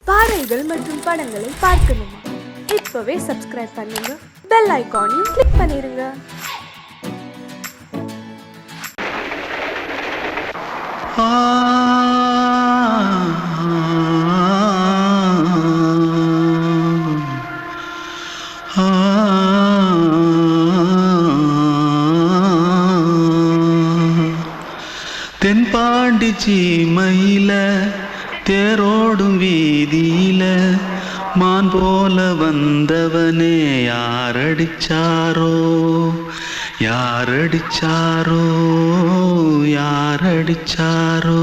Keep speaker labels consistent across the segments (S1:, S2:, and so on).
S1: பாடல்கள் மற்றும் படங்களை பார்க்கணுமா? இப்பவே சப்ஸ்கிரைப் பண்ணுங்க, பெல் ஐகானையும் கிளிக் பண்ணிருங்க.
S2: தென்பாண்டி சீமையில தேரோடும் வீதியில மான் போல வந்தவனே யாரடிச்சாரோ யாரடிச்சாரோ யாரடிச்சாரோ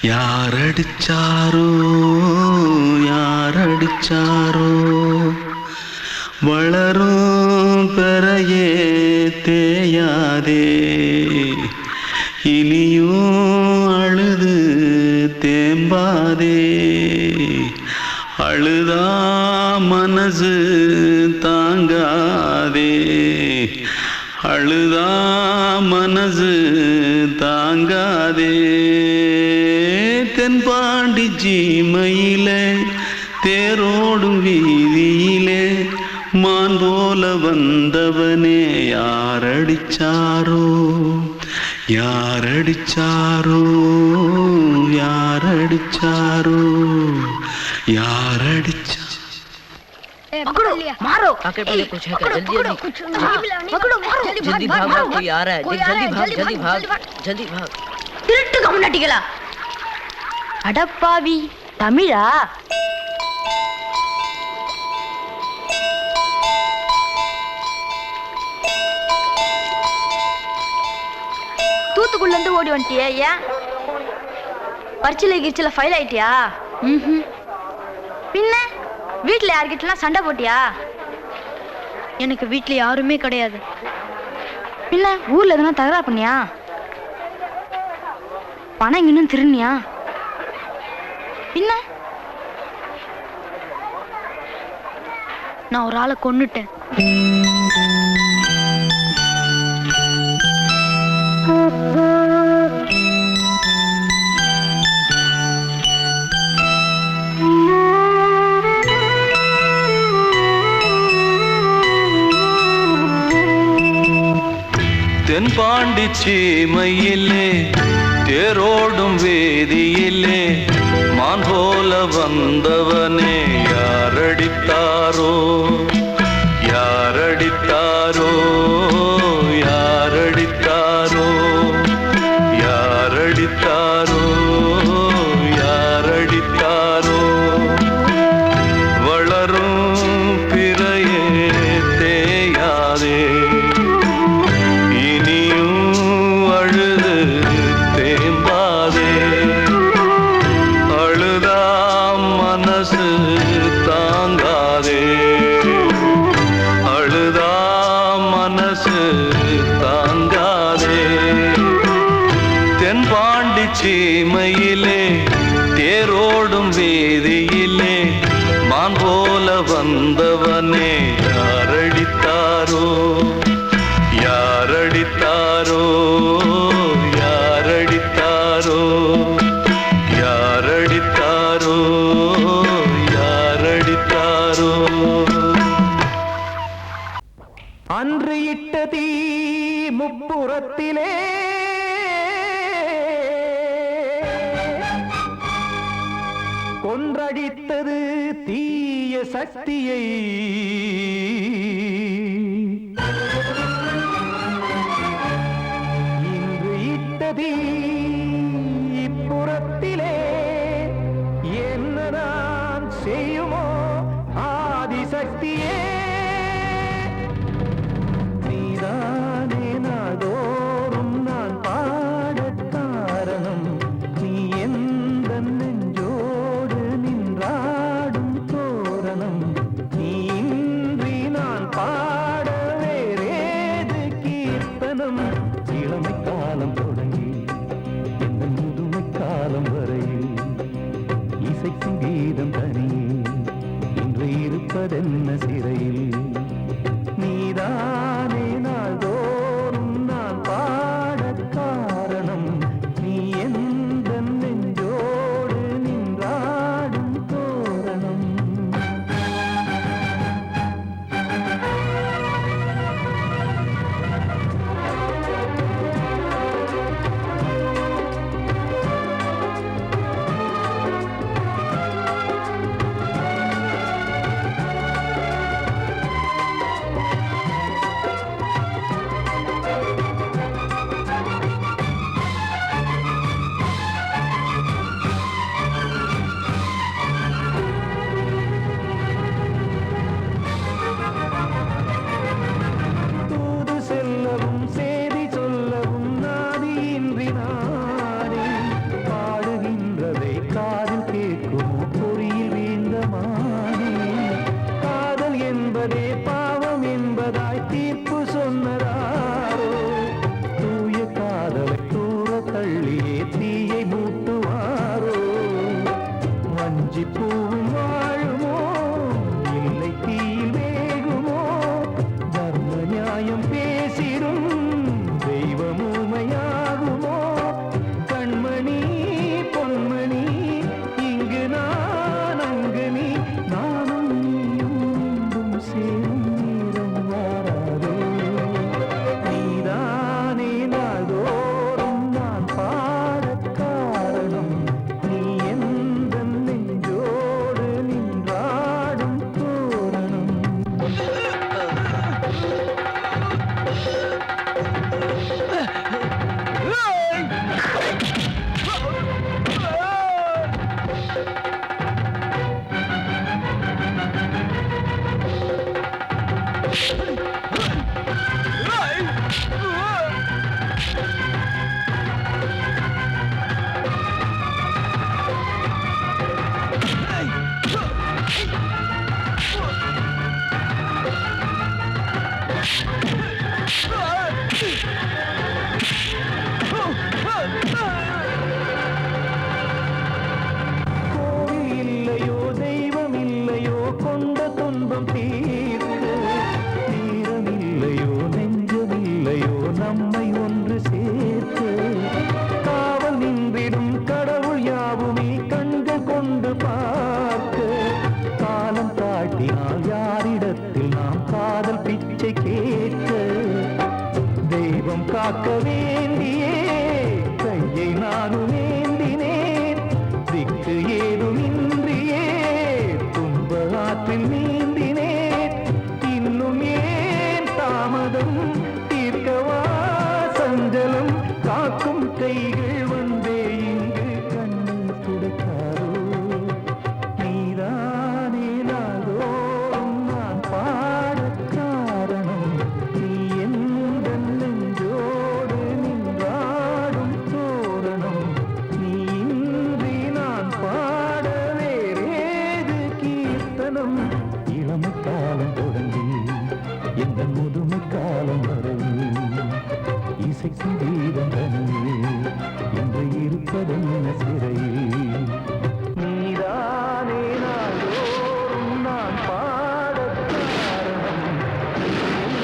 S2: யாரடிச்சாரோ யாரடிச்சாரோ வளரும் பெறையே தேயாதே இனியும் அழுது தேம்பாதே அழுதா மனசு தாங்காதே அழுதா மனசு தாங்காதே தென்பாண்டி சீமையிலே தேரோடும் வீதியிலே மான் போல வந்தவனே யாரடிச்சாரோ யாரடிச்சாரோ யாரடிச்சாரோ யாரடிச்சா
S3: पकड़ो मारो
S4: आके पहले कुछ है क्या जल्दी भाग कोई आ रहा है जल्दी भाग
S3: திருட்டு கம்முனட்டிகளா அடப்பாவி தமிழா தூத்துக்குள்ள இருந்து ஓடி வந்துட்டியா? ஏன் பரிச்சையில கிரிச்சில ஃபைல் ஆயிட்டியா? பின்ன வீட்டுல யார்கிட்டலாம் சண்டை போட்டியா? எனக்கு வீட்டுல யாருமே கிடையாது. பின்ன ஊர்ல எதுனா தகராறு பண்ணியா? பணம் இன்னும் திருநியா? பின்ன நான் ஒரு ஆளை கொன்னுட்டேன்.
S2: தென்பாண்டி சீமையிலே தேரோடும் வேதியிலே மான் போல வந்தவனே யாரடித்தாரோ யாரடித்தாரோ யாரடித்தாரோ யாரடித்தாரோ யாரடித்தாரோ வளரும் பிறையே தேயாதே தென்பாண்டி சீமையிலே தேரோடும் வேதியிலே மான் போல வந்தவனே யாரடித்தாரோ யாரடித்தாரோ யாரடித்தாரோ யாரடித்தாரோ யாரடித்தாரோ
S5: அன்று இட்ட தீ முப்புறத்திலே கொன்றடித்தது தீய சக்தியை இன்று இட்ட தீ இப்புறத்திலே என்ன நான் செய்யுமோ ஆதிசக்தியே நீதானே நாள்தோறும் நான் பாடக் காரணம் நீ எந்த நெஞ்சோடு நின்றாடும் தோரணம் நீ இன்றி நான் பாட வேறேது கீர்த்தனம் இளமை காலம் தொடங்கி இந்த முதுமை காலம் வரையில் இசை சங்கீதம் தனியே பூவும் வாழுமோ இல்லை தீயில் வேகுமோ தர்ம நியாயம் பேசிடும் தெய்வம் ஊமையாகுமோ கண்மணி பொன்மணி இங்கு நான் அங்கு நீ நானும் நீயும் மீண்டும் சேரும் நேரம் வாராதோ நீதானே நாள்தோறும் நான் பாடக் காரணம் நீ எந்த நெஞ்சோடு நின்றாடும் தோரணம் கோவில் இல்லையோ தெய்வம் இல்லையோ கொண்ட துன்பம் தீர்க்க தீரம் இல்லையோ நெஞ்சம் இல்லையோ நம்மை ஒன்று சேர்க்க காவல் நின்றிடும் கடவுள் யாவுமே கண்கள் கொண்டு பார்க்க காலம் தாட்டினால் யாரிடத்தில் நாம் காதல் பிச்சை கேட்க தெய்வம் காக்க வேண்டியே கையை நானும் ஏந்தினேன் திக்கு ஏதுமின்றியே துன்ப ஆற்றில் நீந்தினேன் இன்னும் ஏன் தாமதம் தீர்க்கவா சஞ்சலம் காக்கும் கைகள் வந்தே இங்கு கண்ணீர் துடைக்காதோ நீதானே நாள்தோறும் நான் பாடக் காரணம் நீ எந்த நெஞ்சோடு நின்றாடும் தோரணம் நீ இன்றி நான் பாட வேறேது கீர்த்தனம் இளமை காலம் தொடங்கி எந்த முதுமை காலம் வரை இசைக்கு வீதம் தனியே என்று இருப்பதென்ன சிறையில் நீதானே நாள்தோறும் நான் பாடக் காரணம்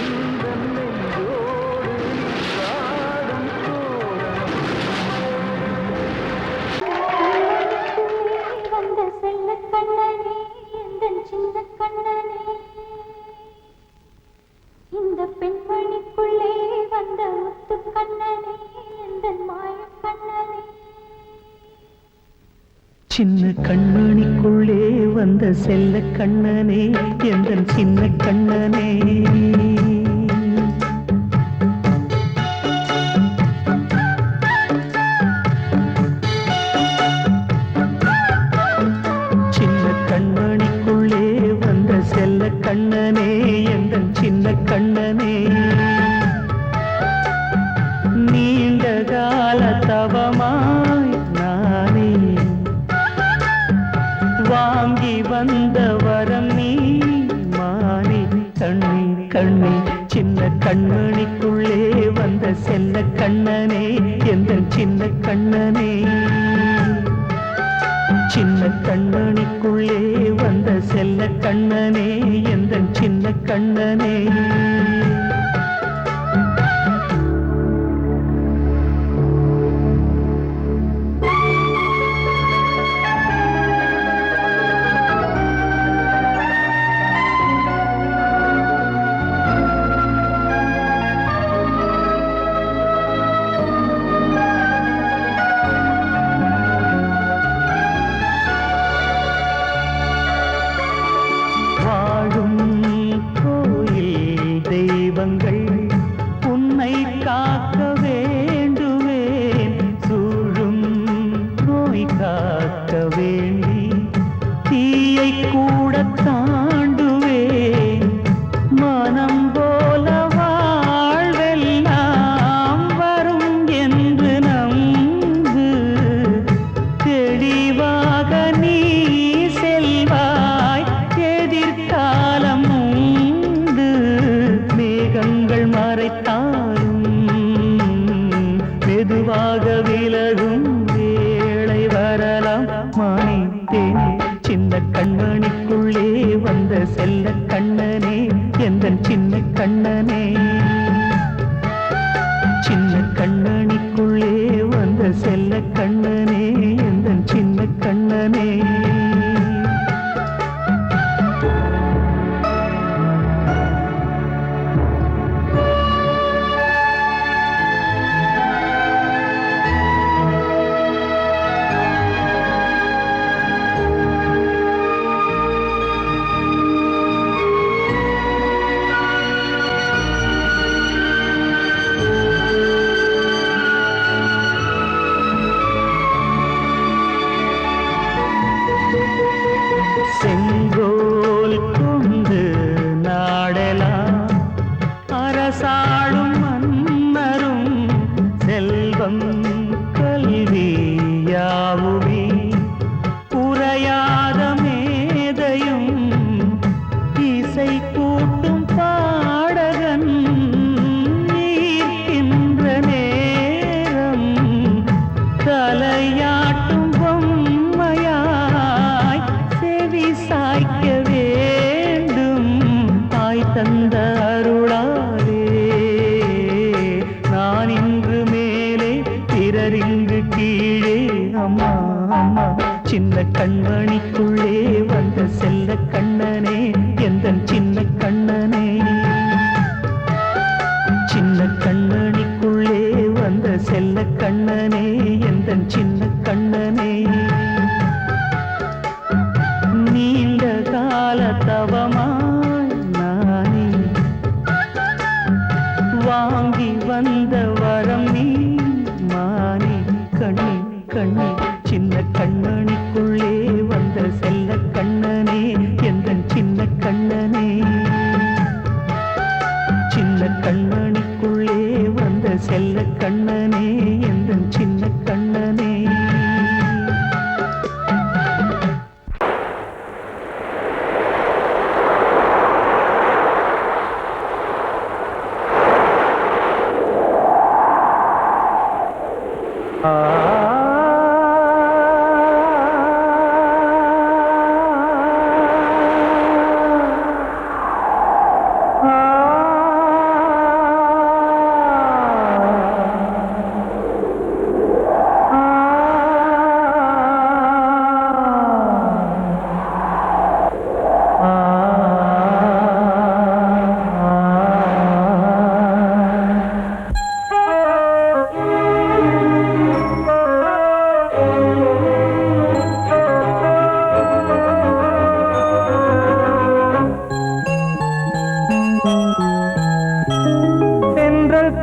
S5: எந்த நெஞ்சோடு நின்றாடும் தோரணம்
S6: வந்த செல்ல கண்ணனே எந்தன் சின்ன கண்ணனே இந்த பெண்மணிக்குள்ளே வந்த முத்து கண்ணனே எந்தன் மாய கண்ணனே
S5: சின்ன கண்மணிக்குள்ளே வந்த செல்ல கண்ணனே எந்தன் சின்ன கண்ணனே சின்ன கண்மணிக்குள்ளே வந்த செல்ல கண்ணனே எந்தன் சின்ன கண்ணனே நீண்ட கால தவமாய் நானே வாங்கி வந்த வரம் நீ மானே கண்ணே கண்ணே சின்ன கண்மணிக்குள்ளே வந்த செல்ல கண்ணனே எந்தன் சின்ன கண்ணனே சின்ன கண்மணிக்குள்ளே வந்த செல்ல கண்ணனே எந்தன் சின்ன கண்ணனே வாழும் கோயில் கண்மணிக்குள்ளே வந்த செல்ல கண்ணனே எந்தன் சின்ன கண்ணனே சின்ன கண்ணனிக்குள்ளே வந்த செல்ல கண்ணனே எந்தன் சின்ன கண்ணனே செங்கோல் கொண்டு நாடலாம் அரசாளும் மன்னரும் செல்வம் கல்வி யாவுமே உரையாத மேதையும் இசை கூட்டும் பாடகன் ஈர்க்கின்ற நேரம் தலையாட்டும் பொம்மையாய் செவி சாய்க்க வேண்டும் தாய் தந்த அருளாலே நான் இன்று மேலே பிறரிங்கு கீழே அம்மா அம்மா சின்ன கண்மணிக்குள்ளே வந்த செல்ல கண்ணனே எந்தன் சின்ன கண்ணனே சின்ன கண்ணனிக்குள்ளே வந்த செல்ல கண்ணனே எந்தன் சின்ன கண்ணனே நீண்ட கால தவமாய் நானே வாங்கி வந்த வரம் நீ மானே கண்ணே கண்ணே சின்ன கண்ணனிக்குள்ளே வந்த செல்ல கண்ணனே எந்தன் சின்ன கண்ணனே சின்ன கண்ணனிக்குள்ளே வந்த செல்ல கண்ணனே எந்தன் சின்ன கண்ணனே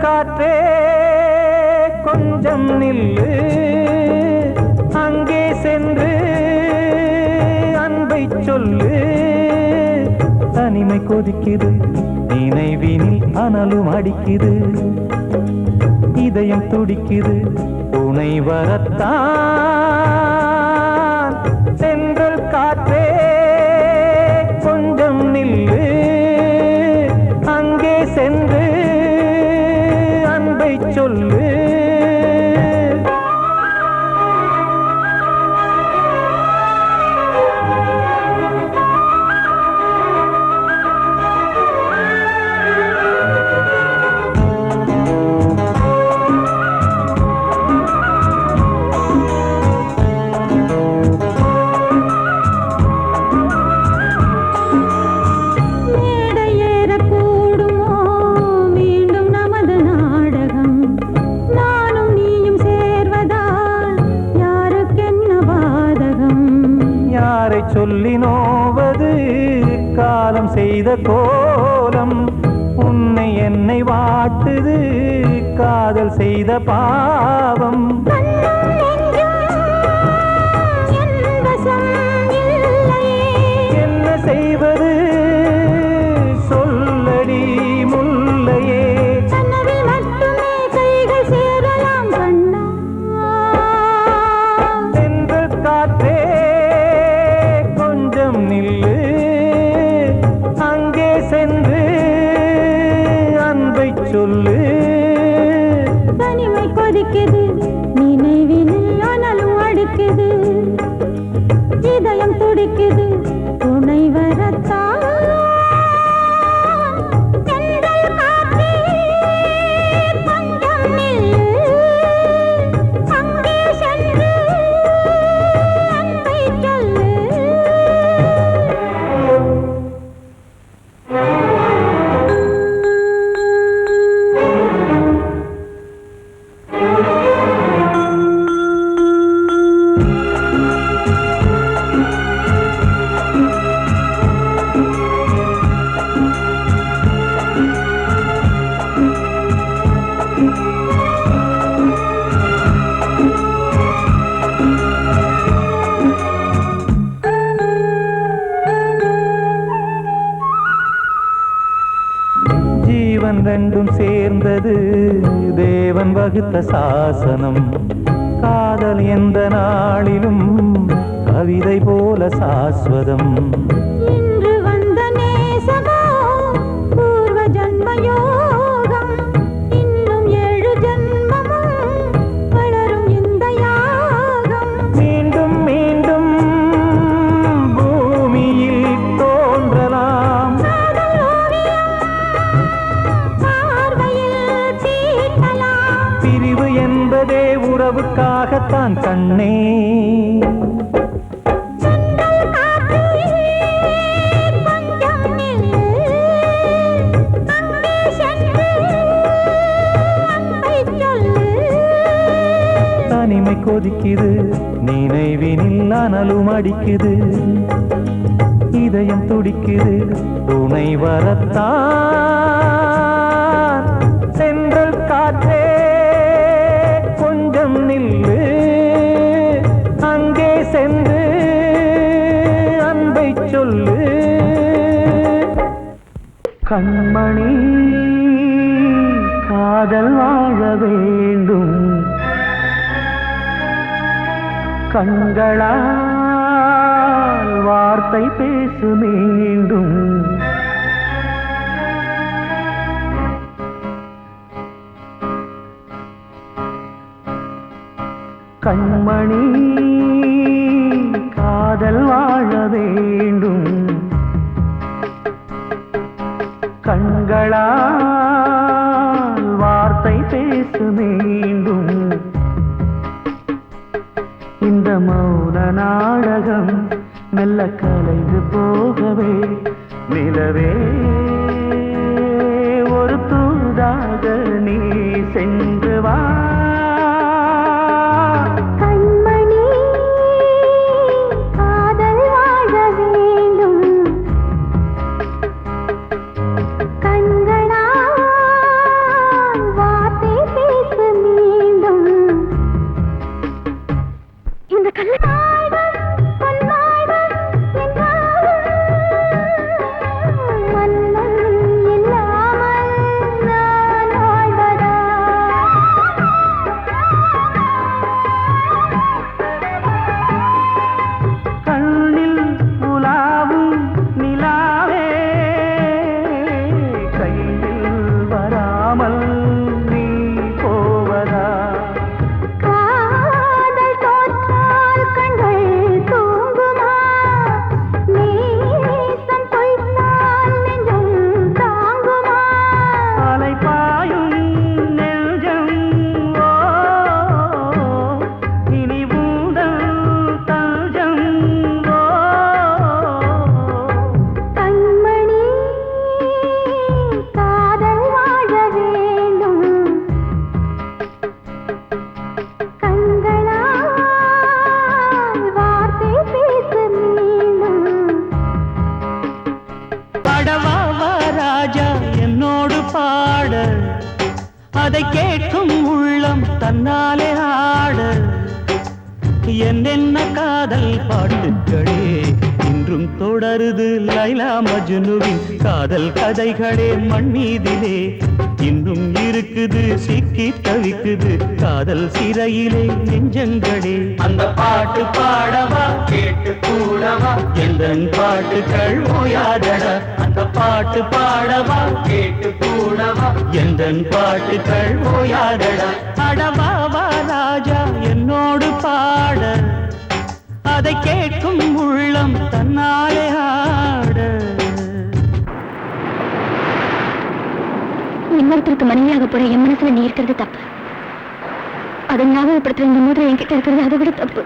S5: காற்றே கொஞ்சம் நில்லு அங்கே சென்று அன்பை சொல்லு தனிமை கொதிக்குது நினைவினில் அனலும் அடிக்குது இதயம் துடிக்குது துணை வரத்தான் சென்றல் காற்றே கொஞ்சம் நில்லு அங்கே சென்று அன்பை சொல்லு சொல்லி நோவது காலம் செய்த கோலம் உன்னை என்னை வாட்டுது காதல் செய்த பாவம் என்ன செய்வது சொல்லடி முல்லையே சென்று காற்றே நில்லு அங்கே சென்று அன்பை சொல்லு
S6: தனிமை கொதிக்குது நினைவினில் அனலும் அடிக்குது இதயம் இதயம் துடிக்குது துணை வரத்தான் தென்றல் காற்றே கொஞ்சம் நில்லு அங்கே சென்று அன்பை சொல்லு
S5: ஜீவன் ரெண்டும் சேர்ந்தது தேவன் வகுத்த சாசனம் காதல் எந்த நாளிலும் கவிதை போல சாஸ்வதம்
S6: இன்று வந்த நேசமோ பூர்வ ஜன்ம யோகம் இன்னும் 7 ஜன்மமும் வளரும் இந்த யாகம்
S5: மீண்டும் மீண்டும் பூமியில் தோன்றலாம்
S6: காதல் ஓவியம் பார்வையில் தீட்டலாம்
S5: பிரிவு என்பதே உறவுக்காகத்தான் கண்ணே
S6: தென்றல் காற்றே கொஞ்சம் நில்லு அங்கே சென்று அன்பை சொல்லு
S5: தனிமை கொதிக்குது நினைவினில் அனலும் அடிக்குது இதயம் துடிக்குது துணை வரத்தான் சென்றல் காற்றே கொஞ்சம் நில்லு அங்கே சென்று அன்பை சொல்லு கண்மணி காதல் வாழ வேண்டும் கண்களால் வார்த்தை பேசு மீண்டும் கண்மணி காதல் வாழ வேண்டும் கண்களால் வார்த்தை பேசு மீண்டும் இந்த மௌன நாடகம் மெல்ல கலைந்து போகவே நிலவே ஒரு தூதாக நீ சென்று வா
S6: கண்மணி காதல் வாழ வேண்டும் கண்களால் வார்த்தை பேசு மீண்டும் இந்த கல்லாய்கள் பொன்னாய்கள் என்றாலும் மன்னன் இல்லாமல் நான் வாழ்வதா
S5: கண்ணில் உலாவும் நிலாவே கையில் வராமல் நீ போவதா
S6: காதல் தோற்றால் கண்கள் தூங்குமா நேசம் பொய்த்தால் நெஞ்சம் தாங்குமா
S5: அலைபாயும் நெஞ்சம் ஓ இனி ஊதல் தஞ்சம் ஓ
S6: கண்மணி காதல் வாழ வேண்டும் கண்களால் வார்த்தை பேசு மீண்டும்
S5: படவா ராஜா என்னோடு பாட அதை கேட்கும் உள்ளம் தன்னாலே ஆட என்னென்ன காதல் பாட்டுகளே இன்றும் தொடருது லைலா மஜ்னுவின் காதல் கதைகளே மண் மீதிலே இன்னும் இருக்குது சிக்கி தவிக்குது காதல் சிறையிலே நெஞ்சங்களே அந்த பாட்டு பாடவா கேட்டு கூடவா எந்தன் பாட்டுகள் ஓயாதடா அந்த பாட்டு பாடவா கேட்டு கூடவா எந்தன் பாட்டுகள் ஓயாதடா அடவா ராஜா என்னோடு பாட அதை கேட்கும் உள்ளம் தன்னாலே ஆட.
S6: இன்னொருத்தருக்கு மனைவியாக போற என் மனசுல நீ இருக்கிறது தப்பு. அதை ஞாபகப்படுத்துற இந்த மூதிரை என்கிட்ட இருக்கிறது அதை விட தப்பு.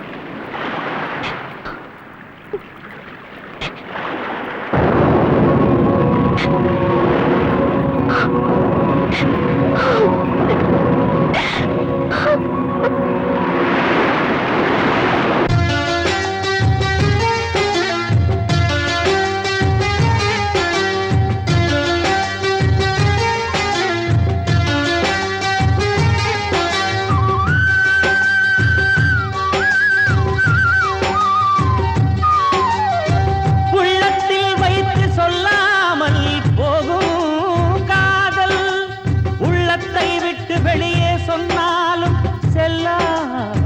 S5: வெளியே சொன்னாலும் செல்லாமல்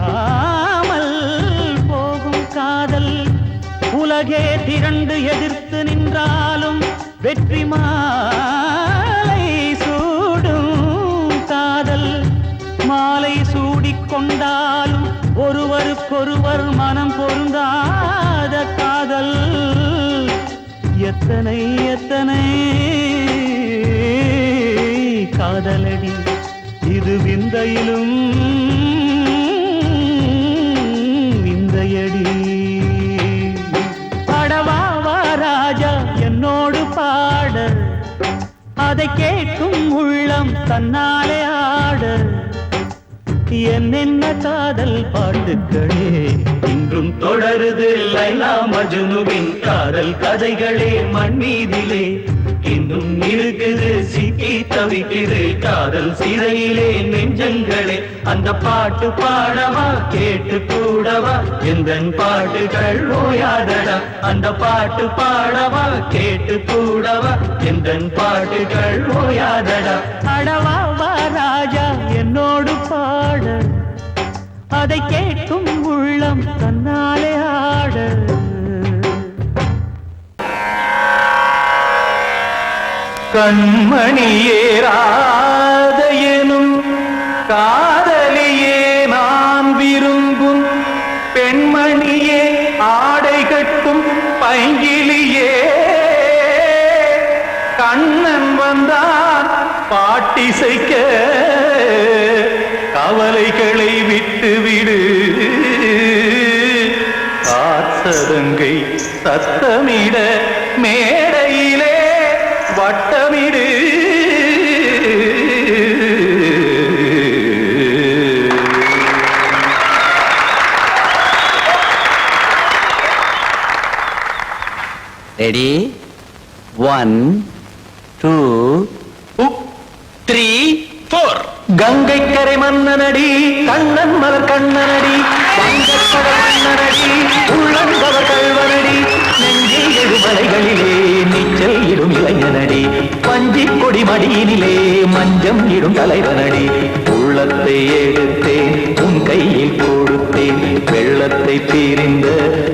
S5: போகும் காதல். உலகே திரண்டு எதிர்த்து நின்றாலும் வெற்றி மாலை சூடும் காதல். மாலை சூடிக்கொண்டாலும் ஒருவருக்கொருவர் மனம் பொருந்தாத காதல். எத்தனை எத்தனை காதலடி இது விந்தையிலும் விந்தையடி. பாடவா ராஜா என்னோடு பாட, அதை கேட்கும் உள்ளம் தன்னாலே ஆட. என்னென்ன காதல் பாட்டுக்களே இன்றும் தொடருது லைலா மஜ்னுவின் காதல் கதைகளே மண் மீதிலே. இன்னும் இருக்குது சிக்கி தவிக்குது காதல் சிறையிலே நெஞ்சங்களே. அந்த பாட்டு பாடவா கேட்டு கூடவா எந்தன் பாட்டுகள் ஓயாதடா. அந்த பாட்டு பாடவா கேட்டு கூடவா எந்தன் பாட்டுகள் ஓயாதடா. அடவா வா ராஜா என்னோடு பாட, அதை கேட்கும் உள்ளம் தன்னாலே ஆட. கண்மணியே ராதையெனும் காதலியே நான் விரும்பும் பெண்மணியே ஆடை கட்டும் பைங்கிலியே. கண்ணன் வந்தான் பாட்டிசைக்க கவலைகளை விட்டுவிடு. காத்ததங்கை சத்தமிட மேடையிலே வட்டமிடு.
S7: ரெடி 1 2 3 4.
S5: கங்கை கரை மன்னனடி கண்ணன் மலர் கண்ணனடி வங்கக்கடல் மன்னனடி உள்ளங்கவர் கல்வனடி. நெஞ்சில் எழுமலைகளிலே நீச்சல் இடும் இளைஞனடி பஞ்சி கொடி மடியினிலே மஞ்சம் இடும் தலைவனடி. உள்ளத்தை எடுத்தேன் உன் கையில் கொடுத்தேன் வெள்ளத்தை பிரிந்த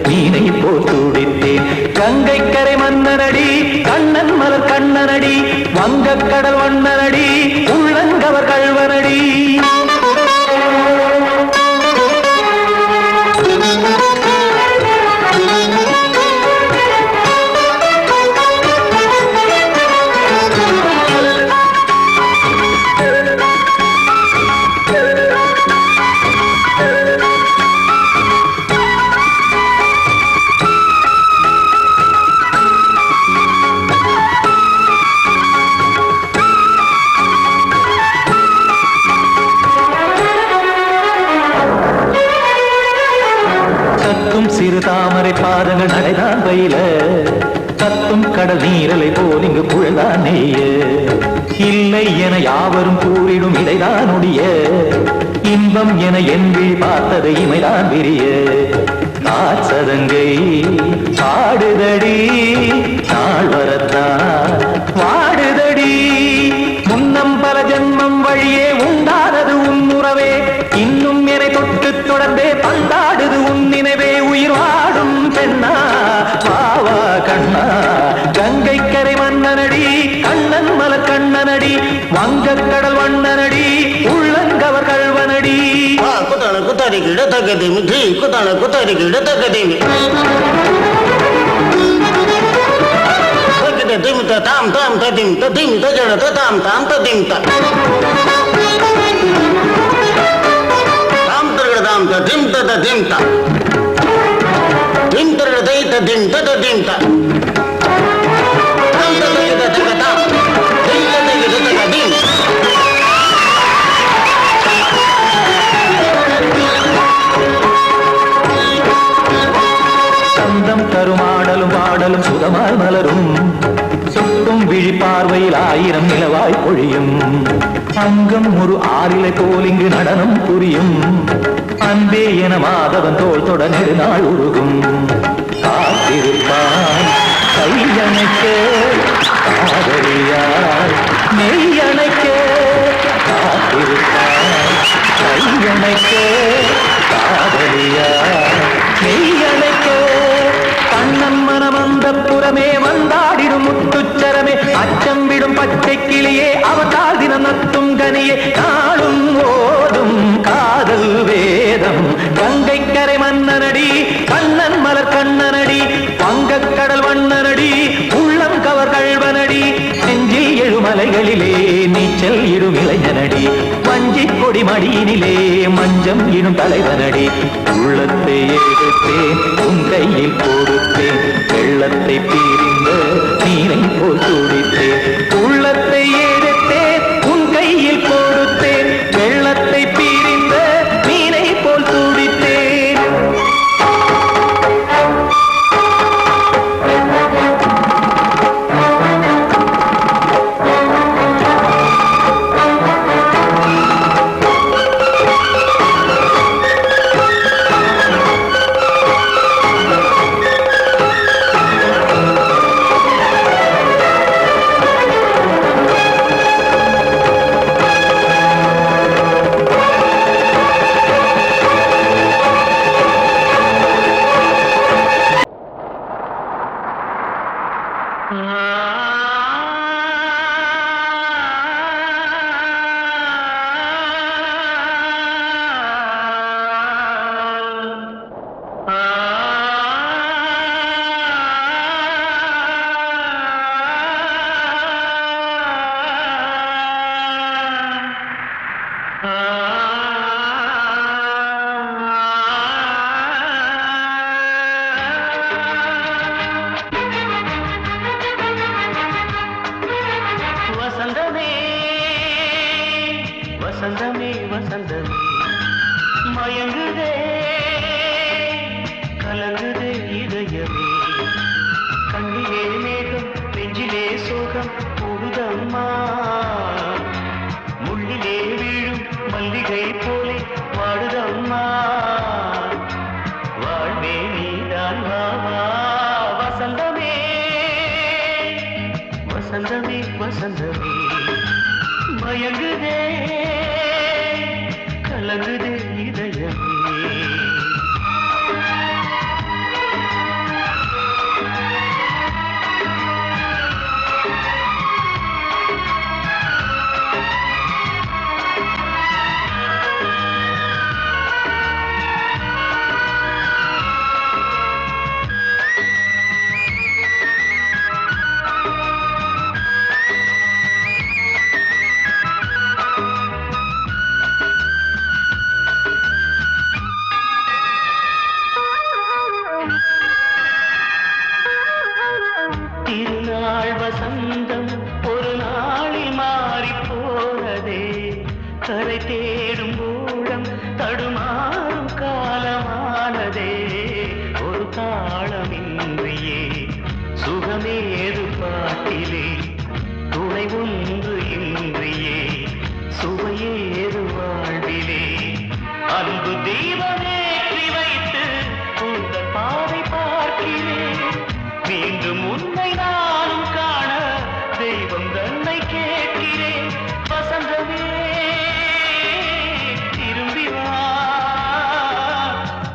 S5: மீனை போல் துடித்தேன். கங்கை கரை மன்னனடி கண்ணன் மலர் கண்ணனடி வங்கக்கடல் வண்ணனடி உள்ளங்கவர் கல்வனடி. சிறு தாமரை பாதங்கள் நடைதான் பயில கத்தும் கடல் நீரலை போல் இங்கு புழல்தான் நெய்ய. இல்லை என யாவரும் கூறிடும் இடைதான் உடைய இன்பம் என என்று பார்த்தது இமைதான் விரிய. காச்சதங்கை பாடுதடி நாள் வரத்தான் வாடுதடி. முன்னம் பல ஜென்மம் வழியே உண்டானது உன் உறவே இன்னும் என்னை தொட்டு தொடர்ந்தே பந்தாடுது உன் நினைவே. உயிர் வாடும் பெண்ணா வாவா கண்ணா கங்கை கரை மன்னனடி கண்ணன் மலர் கண்ணனடி வங்கக்கடல் வண்ணனடி உள்ளங்கவர் கல்வனடி.
S7: குத்தாடி
S8: ಕುತರಿಗಿಡ ತಗದಿಮಿ ಧೀ ಕುತಣ ಕುತರಿಗಿಡ ತಗದಿಮಿ ತಗದ ದಿಮ್ತ ತಾಮ್ ತಾಮ್ ತದಿಮ್ತ ದಿಮ್ತ ಜಡತ ತಾಮ್ ತಾಮ್ ತದಿಮ್ತ ತಾಮ್ ತರಗಡ ತಾಮ್ ತದಿಮ್ತ ತದಿಮ್ತ ದಿಮ್ ತರಗಡ ದೈತ ದಿಮ್ತ ತದಿಮ್ತ ತಾಮ್ ತಗದ ತಗ ತಾಮ್ ದಿಮ್ತ ತಗದ ತಗ ದಿಮ್
S5: சந்தம் தருமாடலும் பாடலும் சுகமாய் மலரும் சுட்டும் விழி பார்வையில் 1000 நிலவாய் பொழியும் அங்கம் ஒரு ஆறிலை போல் இங்கு நடனம் புரியும் அன்பே என மாதவன் தோள் தொட நெடுநாள் உருகும் காத்திருப்பான் கையணைக்க காதலியார் மெய்யணைக்க காத்திருப்பான் கையணைக்க காதலியார் மெய்யணைக்க கண்ணன் மனமந்த புறமே வந்தாடிடும் முத்துச்சரமே அச்சம் விடும் பச்சை கிளியே அவதால் தினம் நத்தும் கனியே நாளும் ஓதும் காதல் வேதம் கங்கை கரை மன்னனடி கண்ணன் மலர் கண்ணனடி வங்கக் கடல் வண்ணனடி உள்ளம் கவர் கழ்வனடி நெஞ்சில் எழுமலைகளிலே நீச்சல் இடும் இளைஞனடி வஞ்சி கொடி மடியினிலே மஞ்சம் இடும் தலைவனடி உள்ளத்தை எடுத்தேன் உன் கையில் கொடுத்தேன் வெள்ளத்தை பீரிந்த நீரை போல் துடித்தேன் உள்ளத்தை எடுத்தேன் உன் கையில் கொடுத்தேன் வெள்ளத்தை பீரிந்த நீரை போல் துடித்தேன்
S2: வசந்தமே வசந்தமே வசந்தமே மயங்குதே கலங்குதே இதயமே கண்ணிலே மேகம் நெஞ்சிலே சோகம் கூடுதம்மா முள்ளிலே வீழும் மல்லிகை போலே வாடுதம்மா வாழ்வே நீதான் வாவா வசந்தமே வசந்தமே வசந்தமே மயங்குதே கலங்குதே இதயமே திருநாள் வசந்தம் ஒரு நாளில் மாறி போனதே கரை தேடும் ஊழம் தடுமாறும் காலமானதே ஒரு தாளமின்றியே சுகமேது பாட்டிலே துணை ஒன்று இன்றியே சுவையேது வாழ்விலே அன்பு தீபமேற்றி வைத்து உங்கள் பாதை பார்க்கிறேன் மீண்டும் உன்னை நானும் காண தெய்வம் தன்னை கேட்கிறேன் வசந்தமே திரும்பி வா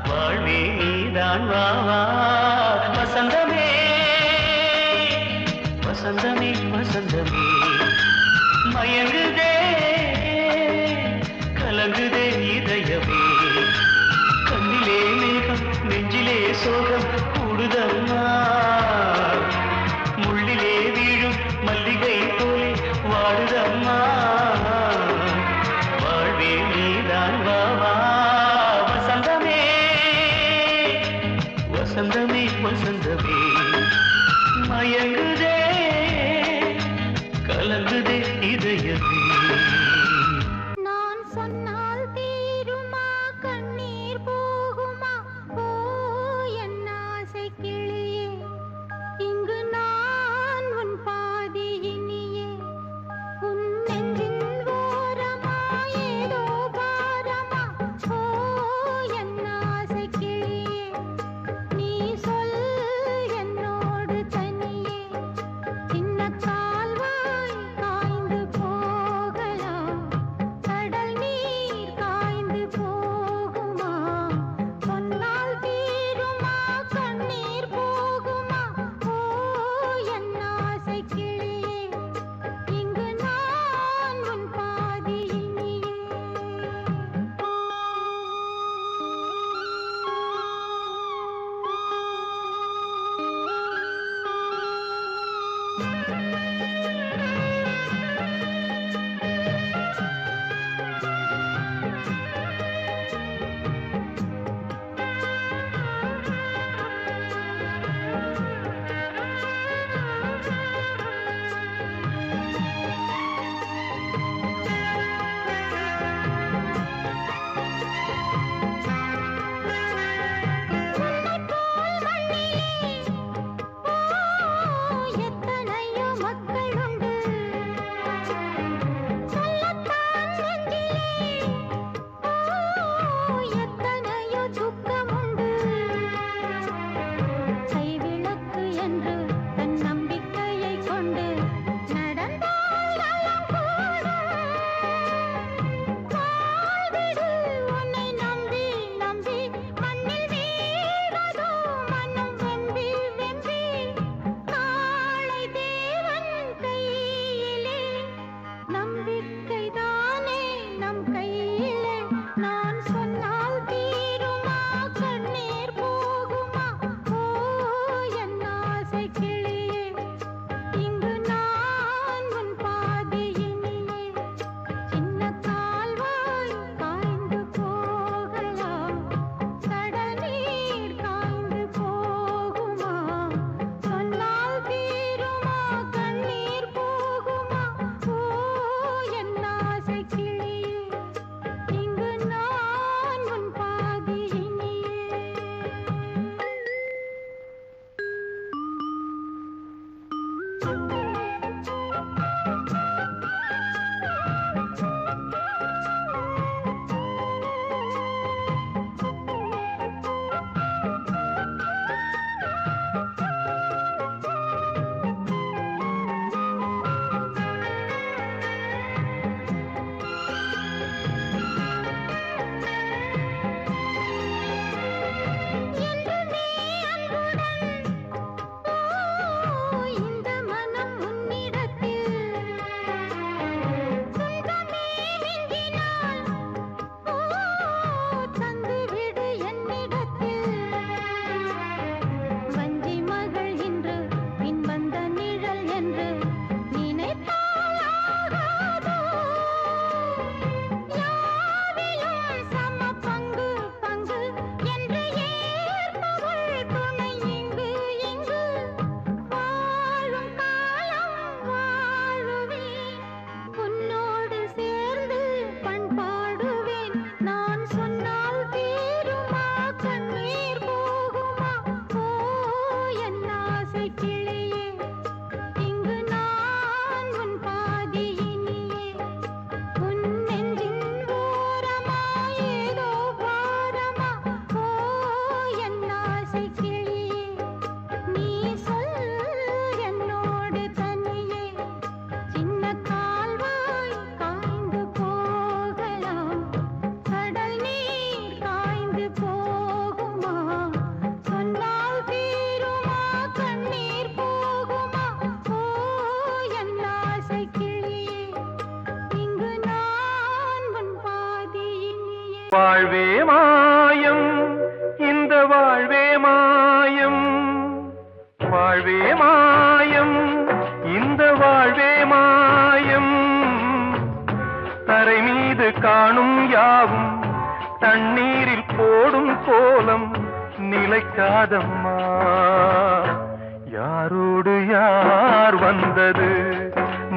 S2: வாழ்வே நீதான் வா வா வசந்தமே வசந்தமே வசந்தமே மயங்குதே கலங்குதே இதயமே சோகம் கூடுதம்மா முள்ளிலே வீழும் மல்லிகை போலே வாடுதம்மா வாழ்வே நீதான் வாவா வசந்தமே வசந்தமே வசந்தமே மயங்குதே கலங்குதே இதயமே
S6: நான் சொன்னால் தீருமா கண்ணீர் போகுமா ஓ என் ஆசை கிளியே இங்கு நான் உன் பாதி இனியே உன் நெஞ்சின் ஓரமா ஏதோ பாரமா ஓ என் ஆசை கிளியே நீ சொல் என்னோடு தனியே சின்ன கால்வாய் காய்ந்து போகலாம் கடல் நீர் காய்ந்து போகுமா சொன்னால் தீருமா கண்ணீர் போகுமா ஓ என் ஆசை கிளியே இங்கு நான் உன் பாதி இனியே எத்தனையோ மக்களுண்டு சொல்லத்தான் நெஞ்சிலே எத்தனையோ துக்கமுண்டு கைவிளக்கு என்று தன் நம்பிக்கையை கொண்டு நடந்தால் நலம் கூடும் வாழ்விடு உன்னை நம்பி நம்பி மண்ணில் வீழ்வதோ மனம் வெம்பி வெம்பி நாளை தேவன் கையிலே நம்பிக்கைதானே நம் கையிலே நான் சொன்னால் தீருமா கண்ணீர் போகுமா ஓ என் ஆசை கிளியே இங்கு நான் உன் பாதி இனியே சின்ன கால்வாய் காய்ந்து போகலாம் கடல் நீர் காய்ந்து போகுமா சொன்னால் தீருமா கண்ணீர் போகுமா ஓ என் ஆசை கிளியே இங்கு நான் உன் பாதி இனியே என்றுமே அன்புடன் இந்த மனம் உன்னிடத்தில் துன்பமே மிஞ்சினால் தந்துவிடு என்னிடத்தில் வஞ்சி மகள் இன்று பின் வந்த நிழல் என்று நினைத்தால் ஆகாதோ யாவிலும் சம பங்கு பங்கு என்று ஏற்பவள் துணை இங்கு இங்கு வாழும் காலம் வாழுவேன் உன்னோடு சேர்ந்து பண்பாடுவேன் நான் சொன்னால் தீருமா கண்ணீர் போகுமா ஓ என் ஆசை கிளியே இங்கு நான் உன் பாதி இனியே உன் நெஞ்சின் ஓரமா ஏதோ பாரமா ஓ என் ஆசை கிளியே நீ சொல் என்னோடு தனியே சின்ன கால்வாய் காய்ந்து போகலாம் கடல் நீர் காய்ந்து போகுமா சொன்னால் தீருமா கண்ணீர் போகுமா ஓ என் ஆசை கிளியே இங்கு நான் உன் பாதி இனியே
S2: வாழ்வே மாயம் இந்த வாழ்வே மாயம்
S9: வாழ்வே மாயம் இந்த வாழ்வே மாயம் தரை மீது காணும் யாவும் தண்ணீரில் போடும் கோலம் நிலைக்காதம்மா யாரோடு யார் வந்தது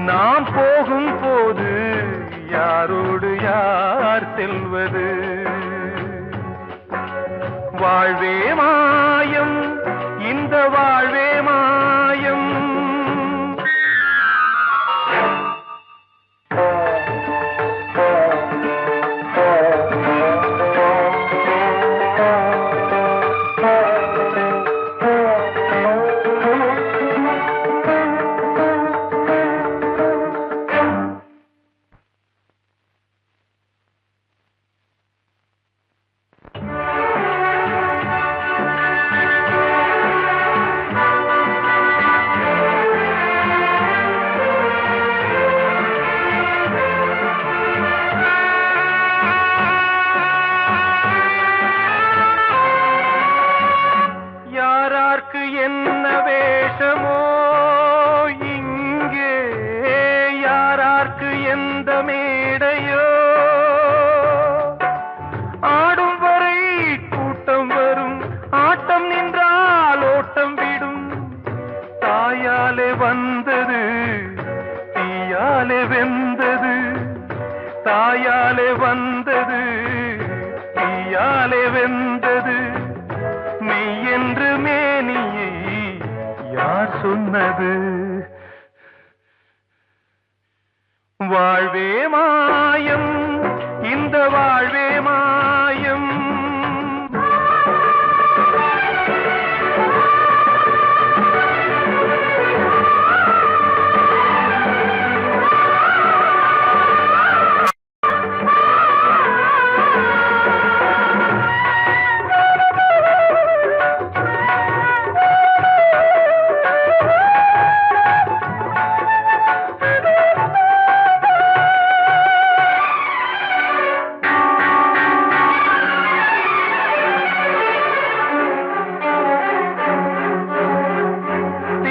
S9: நாம் போகும் போது யாரோடு யார் செல்வது வாழ்வே மாயம் இந்த வாழ்வே மாயம் என்ன வேஷமோ இங்கே யாரார்க்கு எந்த மேடையோ ஆடும் வரை கூட்டம் வரும் ஆட்டம் நின்றால் ஓட்டம் விடும் தாயாலே வந்தது தீயாலே வெந்தது தாயாலே வந்தது தீயாலே வெந்தது மெய் என்று மேனியை யார் சொன்னது வாழ்வே மாயம் இந்த வாழ்வே மாயம்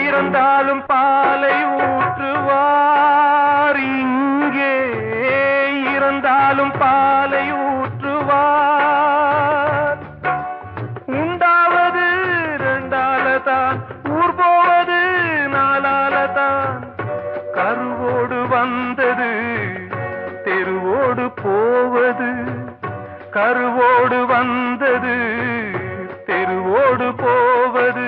S9: இறந்தாலும் பாலை ஊற்றுவார் இங்கே இறந்தாலும் பாலை ஊற்றுவார் உண்டாவது ரெண்டாலதான் ஊர் போவது நாலாலதான் கருவோடு வந்தது தெருவோடு போவது கருவோடு வந்தது தெருவோடு போவது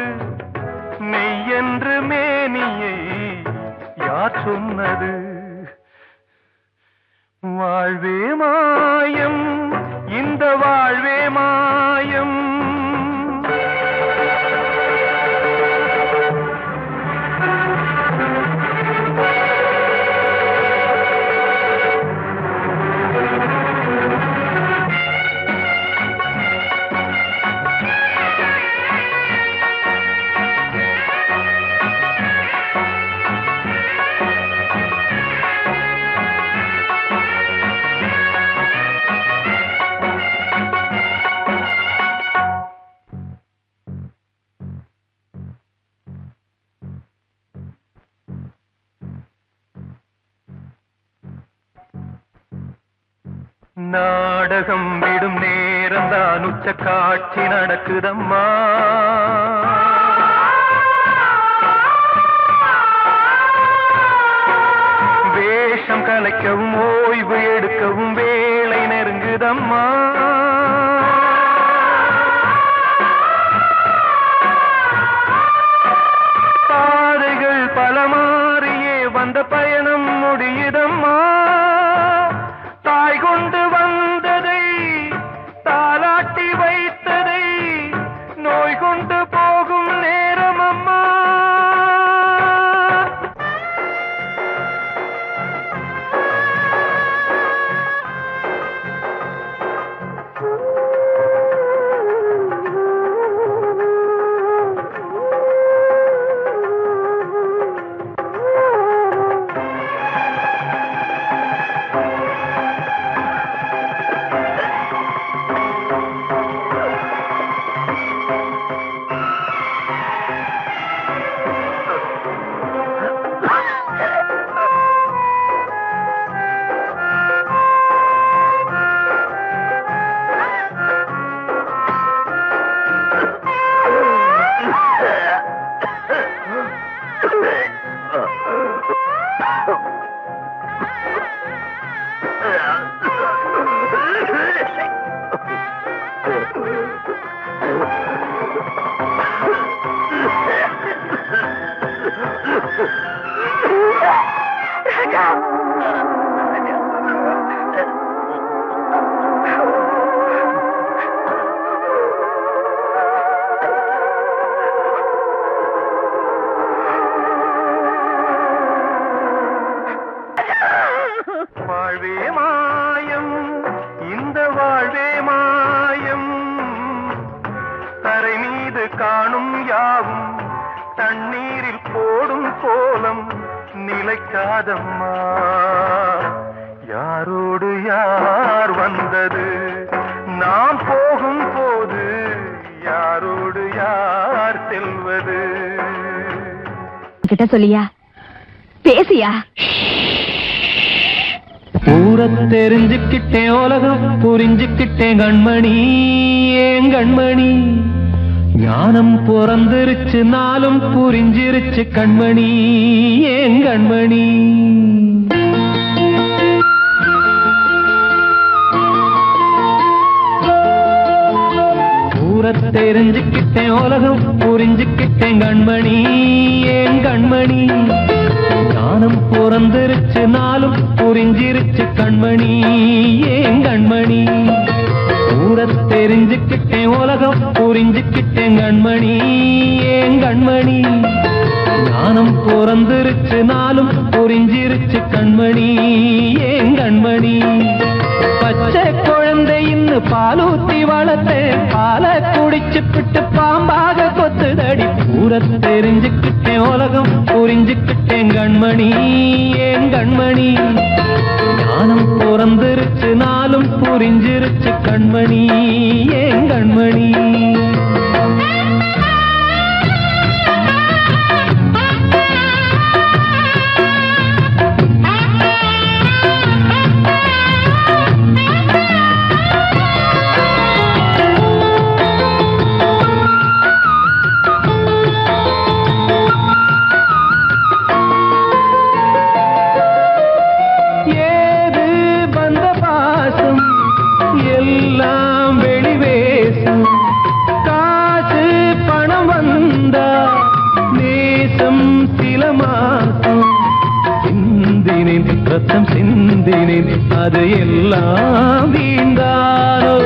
S9: மெய் என்று மேனியை யார் சொன்னது வாழ்வே மாயம் இந்த வாழ்வே மாயம் நாடகம் விடும் நேரம் தான் உச்ச காட்சி நடக்குதம்மா வேஷம் கலைக்கவும் ஓய்வு எடுக்கவும் வேளை நெருங்குதம்மா பாதைகள் பல மாறியே வந்த பயணம் முடியுதம்மா தாய் கொண்டு வந்ததை தாலாட்டி வைத்ததை நோய் கொண்டு போகும் நேரம் அம்மா வாழ்வே மாயம், இந்த வாழ்வே மாயம், தரை மீது காணும் யாவும் தண்ணீரில் போடும் கோலம் நிலைக்காதம்மா. யாரோடு யார் வந்தது நாம் போகும் போது, யாரோடு யார் செல்வது?
S6: கிட்ட சொல்லியா, பேசியா?
S5: ஊரை தெரிஞ்சுக்கிட்டேன், உலகம் புரிஞ்சுக்கிட்டேன் கண்மணி, ஏன் கண்மணி. ஞானம் பிறந்திருச்சு, நாளும் புரிஞ்சிருச்சு கண்மணி, ஏன் கண்மணி. ஊரை தெரிஞ்சுக்கிட்டேன், உலகம் புரிஞ்சுக்கிட்டேன் கண்மணி, ஏன் கண்மணி. ஞானம் பிறந்திருச்சு, நாளும் புரிஞ்சிருச்சு கண்மணி, ஏன் கண்மணி. ஊரை தெரிஞ்சுக்கிட்டேன், உலகம் புரிஞ்சுக்கிட்டேன் கண்மணி, ஏன் கண்மணி. ஞானம் பிறந்திருச்சு, நாளும் புரிஞ்சிருச்சு கண்மணி, ஏன் கண்மணி. பச்சை குழந்தை இன்னும் பாலூத்தி வளர்த்தேன், பாலை குடிச்சு பிட்டு பாம்பாக கொத்துதடி. ஊரை தெரிஞ்சுக்கிட்டேன், உலகம் புரிஞ்சுக்கிட்டேன் கண்மணி, ஏன் கண்மணி. ஞானம் பிறந்திருச்சு, நாளும் புரிஞ்சிருச்சு கண்மணி, ஏன் கண்மணி. எல்லாம் வெளிவேசம், காசு பணம் வந்தா நேசம் சில மாசம். சிந்தினேன் ரத்தம் சிந்தினேன், அது எல்லாம் வீண்டாரோ.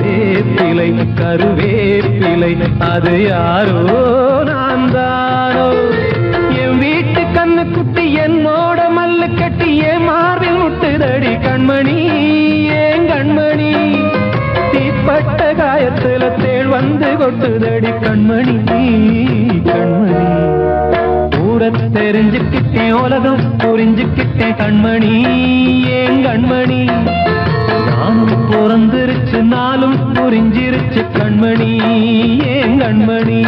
S5: வேப்பிலை கருவேப்பிலை, அது யாரோ நான் தானோ. என் வீட்டு கண்ணு குட்டி என்னோட மல்லு கட்டி என் மார்பில் முட்டுதடி கண்மணி, ஏன் கண்மணி. தீப்பட்ட காயத்துல தேள் வந்து கொட்டுதடி கண்மணி, கண்மணி. ஊரை தெரிஞ்சுக்கிட்டேன், உலகம் புரிஞ்சுக்கிட்டேன் கண்மணி, ஏன் கண்மணி. ஞானம் பிறந்திருச்சு, நாளும் புரிஞ்சிருச்சு கண்மணி, ஏன் கண்மணி.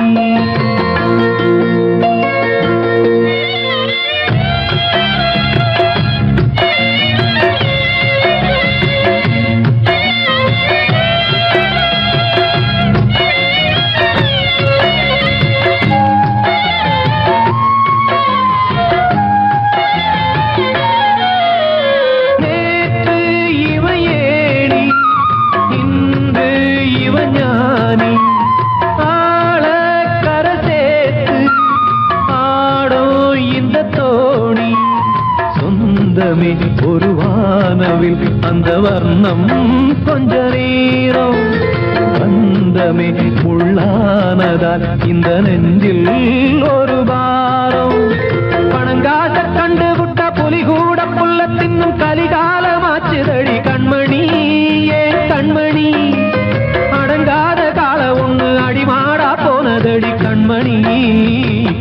S5: ஒரு வானவில் அந்த வர்ணம் கொஞ்ச நேரம் பந்தமே முள்ளானதால் இந்த நெஞ்சில் ஒரு பாரம். பணங்காட்ட கண்டு விட்ட புலி கூட புல்ல தின்னும் கலிகாலமாச்சுதடி கண்மணி, ஏன் கண்மணி. அடங்காத கால ஒண்ணு அடிமாடா போனதடி கண்மணி,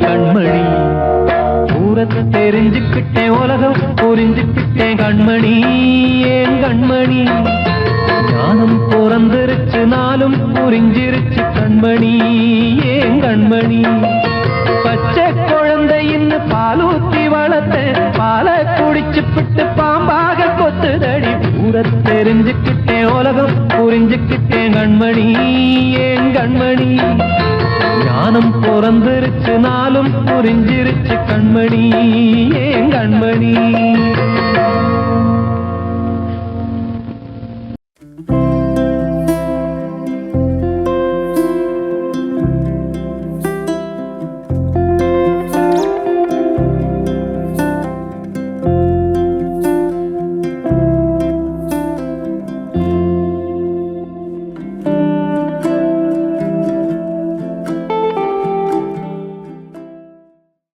S5: கண்மணி. ஊரை தெரிஞ்சுக்கிட்டேன், உலகம் புரிஞ்சுக்கிட்டேன் கண்மணி, ஏன் கண்மணி. ஞானம் பிறந்திருச்சு, நாளும் புரிஞ்சிருச்சு கண்மணி, ஏன் கண்மணி. பச்சை குழந்தை இன்னும் பாலூத்தி வளர்த்தேன், பாலை குடிச்சு பிட்டு பாம்பாக கொத்துதடி. ஊரை தெரிஞ்சுக்கிட்டேன், உலகம் புரிஞ்சுக்கிட்டேன் கண்மணி, ஏன் கண்மணி. மானம் பிறந்திருச்சு நாளும் புரிஞ்சிருச்சு கண்மணி ஏன் கண்மணி